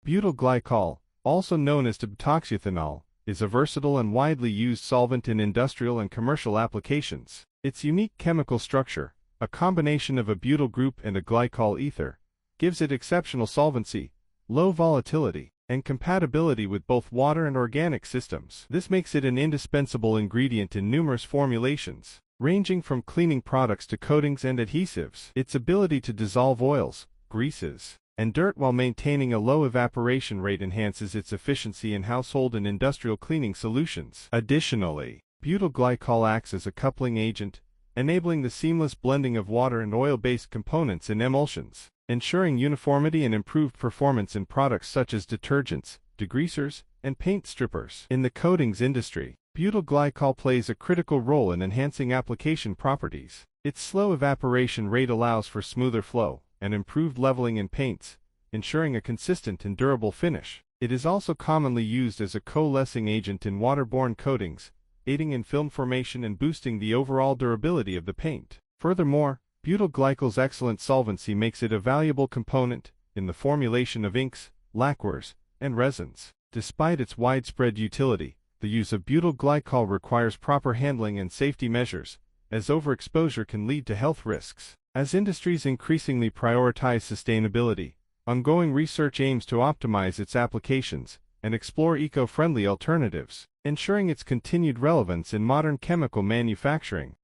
Butyl glycol, also known as dibutoxyethanol, is a versatile and widely used solvent in industrial and commercial applications. Its unique chemical structure, a combination of a butyl group and a glycol ether, gives it exceptional solvency, low volatility, and compatibility with both water and organic systems. This makes it an indispensable ingredient in numerous formulations, ranging from cleaning products to coatings and adhesives. Its ability to dissolve oils, greases, and dirt while maintaining a low evaporation rate enhances its efficiency in household and industrial cleaning solutions. Additionally, butyl glycol acts as a coupling agent, enabling the seamless blending of water and oil-based components in emulsions, ensuring uniformity and improved performance in products such as detergents, degreasers, and paint strippers. In the coatings industry, butyl glycol plays a critical role in enhancing application properties. Its slow evaporation rate allows for smoother flow and improved leveling in paints, ensuring a consistent and durable finish. It is also commonly used as a coalescing agent in waterborne coatings, aiding in film formation and boosting the overall durability of the paint. Furthermore, butyl glycol's excellent solvency makes it a valuable component in the formulation of inks, lacquers, and resins. Despite its widespread utility, the use of butyl glycol requires proper handling and safety measures, as overexposure can lead to health risks. As industries increasingly prioritize sustainability, ongoing research aims to optimize its applications and explore eco-friendly alternatives, ensuring its continued relevance in modern chemical manufacturing.